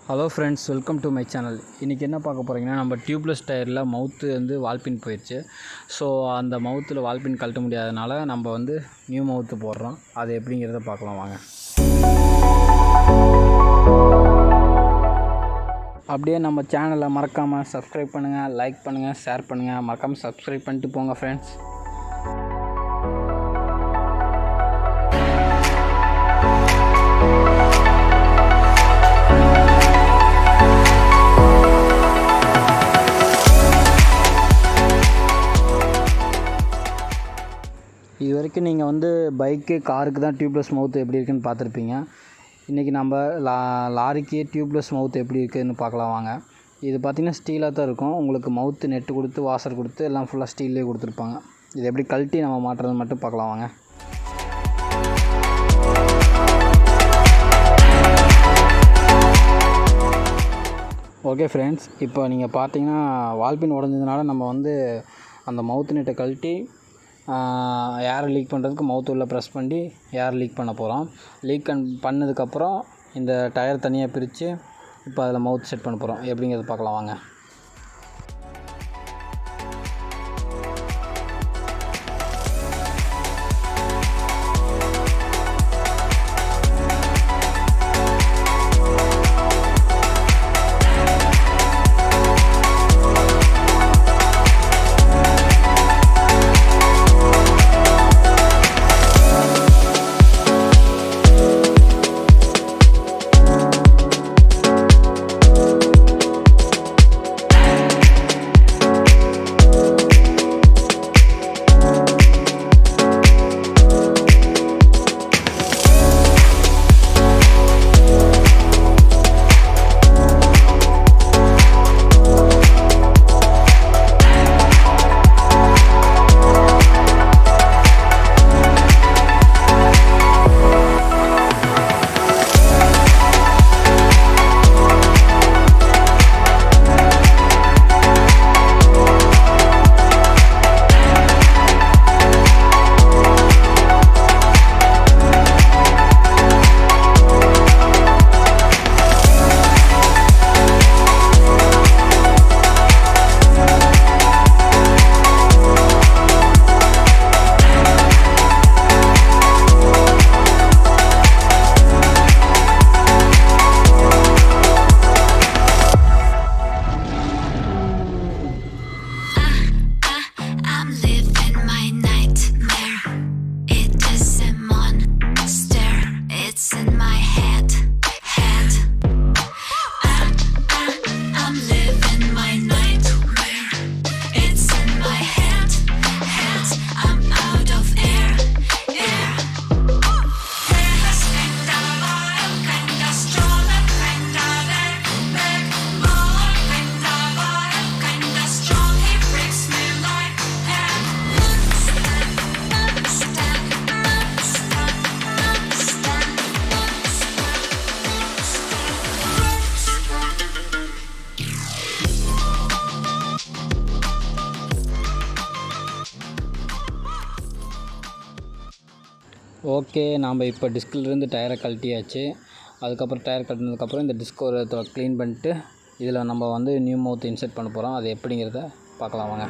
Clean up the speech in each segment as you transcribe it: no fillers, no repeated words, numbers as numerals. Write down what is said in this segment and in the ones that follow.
Hello friends, welcome to my channel. இன்றைக்கி என்ன பார்க்க போகிறீங்கன்னா, நம்ம டியூப்லெஸ் டயரில் மவுத்து வந்து வால்பின் போயிடுச்சு. ஸோ அந்த மவுத்தில் வால்பின் கழட்ட முடியாதனால நம்ம வந்து நியூ மவுத்து போடுறோம். அது எப்படிங்கிறத பார்க்கலாம் வாங்க. அப்படியே நம்ம சேனலை மறக்காமல் சப்ஸ்கிரைப் பண்ணுங்கள், லைக் பண்ணுங்கள், ஷேர் பண்ணுங்கள். மறக்காமல் சப்ஸ்கிரைப் பண்ணிட்டு போங்க ஃப்ரெண்ட்ஸ். இது வரைக்கும் நீங்கள் வந்து பைக்கு, காருக்கு தான் டியூப்லெஸ் மவுத்து எப்படி இருக்குதுன்னு பார்த்துருப்பீங்க. இன்றைக்கி நம்ம லாரிக்கு டியூப்லெஸ் மவுத்து எப்படி இருக்குதுன்னு பார்க்கலாம் வாங்க. இது பார்த்திங்கன்னா ஸ்டீலாக தான் இருக்கும். உங்களுக்கு மவுத்து நெட்டு கொடுத்து, வாஷர் கொடுத்து எல்லாம் ஃபுல்லாக ஸ்டீல்லே கொடுத்துருப்பாங்க. இது எப்படி கழட்டி நம்ம மாட்டுறது மட்டும் பார்க்கலாம் வாங்க. ஓகே ஃப்ரெண்ட்ஸ், இப்போ நீங்கள் பார்த்தீங்கன்னா வால்பின் உடஞ்சதுனால நம்ம வந்து அந்த மவுத்து நெட்டை கழட்டி ஏர் லீக் பண்ணுறதுக்கு மவுத்து உள்ள ப்ரெஸ் பண்ணி ஏர் லீக் பண்ண போகிறோம். லீக் பண்ணதுக்கப்புறம் இந்த டயர் தனியாக பிரித்து இப்போ அதில் மவுத் செட் பண்ண போகிறோம். எப்படிங்கிறது பார்க்கலாம் வாங்க. ஓகே, நாம் இப்போ டிஸ்கிலிருந்து டயரை கழட்டியாச்சு. அதுக்கப்புறம் டயர் கட்டினதுக்கப்புறம் இந்த டிஸ்க் ஒரு க்ளீன் பண்ணிட்டு இதில் நம்ம வந்து நியூ மவுத் இன்செர்ட் பண்ண போகிறோம். அது எப்படிங்கிறத பார்க்கலாம் வாங்க.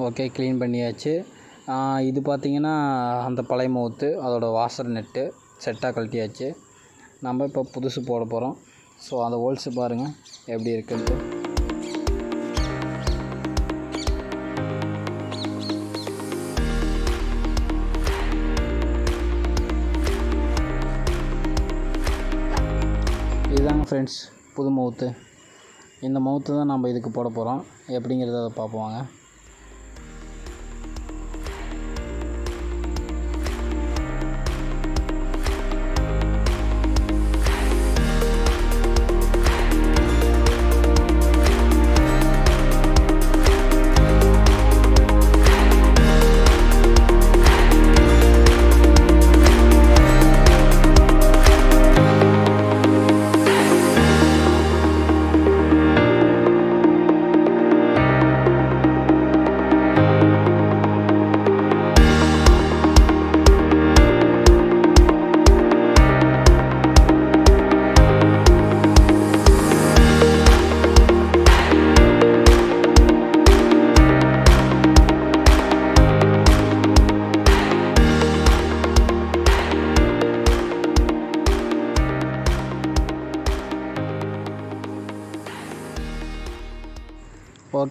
ஓகே, க்ளீன் பண்ணியாச்சு. இது பார்த்திங்கன்னா அந்த பழைய மவுத்து, அதோடய வாஷர் நெட்டு செட்டாக கழட்டியாச்சு. நம்ம இப்போ புதுசு போட போகிறோம். ஸோ அந்த ஹோல்ஸு பாருங்கள் எப்படி இருக்குன்ட்டு. இதுதாங்க ஃப்ரெண்ட்ஸ் புது மவுத்து. இந்த மவுத்து தான் நம்ம இதுக்கு போட போகிறோம். எப்படிங்கிறத பார்ப்போம் வாங்க.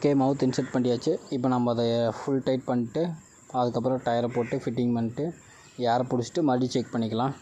ஓகே, மவுத் இன்செர்ட் பண்ணியாச்சு. இப்போ நம்ம அதை ஃபுல் டைட் பண்ணிட்டு அதுக்கப்புறம் டயரை போட்டு ஃபிட்டிங் பண்ணிட்டு ஏரை பிடிச்சிட்டு மறுபடியும் செக் பண்ணிக்கலாம்.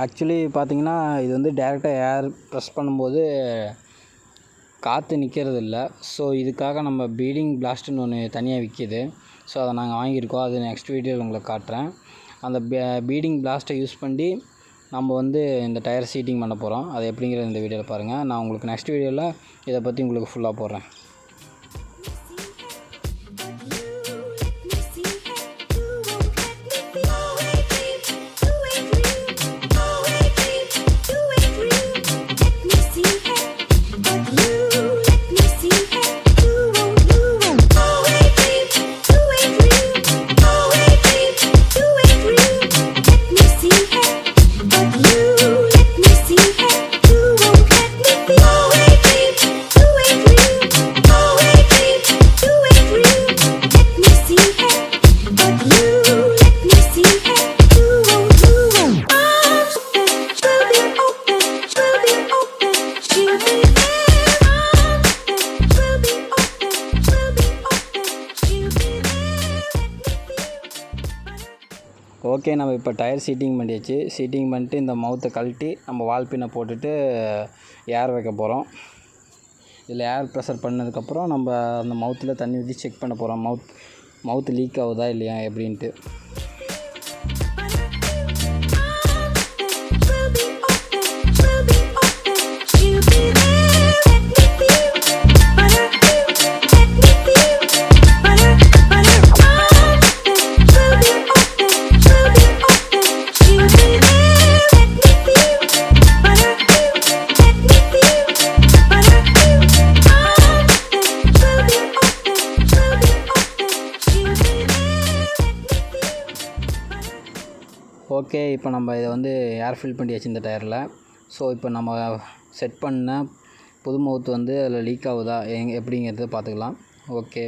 ஆக்சுவலி பார்த்திங்கன்னா இது வந்து டேரெக்டாக ஏர் ப்ரெஸ் பண்ணும்போது காற்று நிற்கிறது இல்லை. ஸோ இதுக்காக நம்ம பீடிங் பிளாஸ்ட்டுன்னு ஒன்று தனியாக விற்கிது. ஸோ அதை நாங்கள் வாங்கியிருக்கோம். அது நெக்ஸ்ட் வீடியோவில் உங்களுக்கு காட்டுறேன். அந்த பீடிங் பிளாஸ்ட்டை யூஸ் பண்ணி நம்ம வந்து இந்த டயர் சீட்டிங் பண்ண போகிறோம். அது எப்படிங்கிறது இந்த வீடியோவில் பாருங்கள். நான் உங்களுக்கு நெக்ஸ்ட் வீடியோவில் இதை பற்றி உங்களுக்கு ஃபுல்லாக போடுறேன். ஓகே, நம்ம இப்போ டயர் சீட்டிங் பண்ணியாச்சு. சீட்டிங் பண்ணிட்டு இந்த மவுத்தை கழட்டி நம்ம வால் பின்னை போட்டுட்டு ஏர் வைக்க போகிறோம். இதில் ஏர் ப்ரெஷர் பண்ணதுக்கப்புறம் நம்ம அந்த மவுத்தில் தண்ணி ஊற்றி செக் பண்ண போகிறோம். மவுத்து லீக் ஆகுதா இல்லையா எப்படின்ட்டு. ஓகே, இப்போ நம்ம இதை வந்து ஏர் ஃபில் பண்ணியாச்சு இந்த டயரில். ஸோ இப்போ நம்ம செட் பண்ண புது மவுத்து வந்து அதில் லீக் ஆகுதா எப்படிங்கிறத பார்த்துக்கலாம். ஓகே,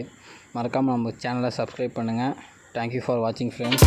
மறக்காமல் நம்ம சேனலை சப்ஸ்கிரைப் பண்ணுங்கள். தேங்க்யூ ஃபார் வாட்சிங் ஃப்ரெண்ட்ஸ்.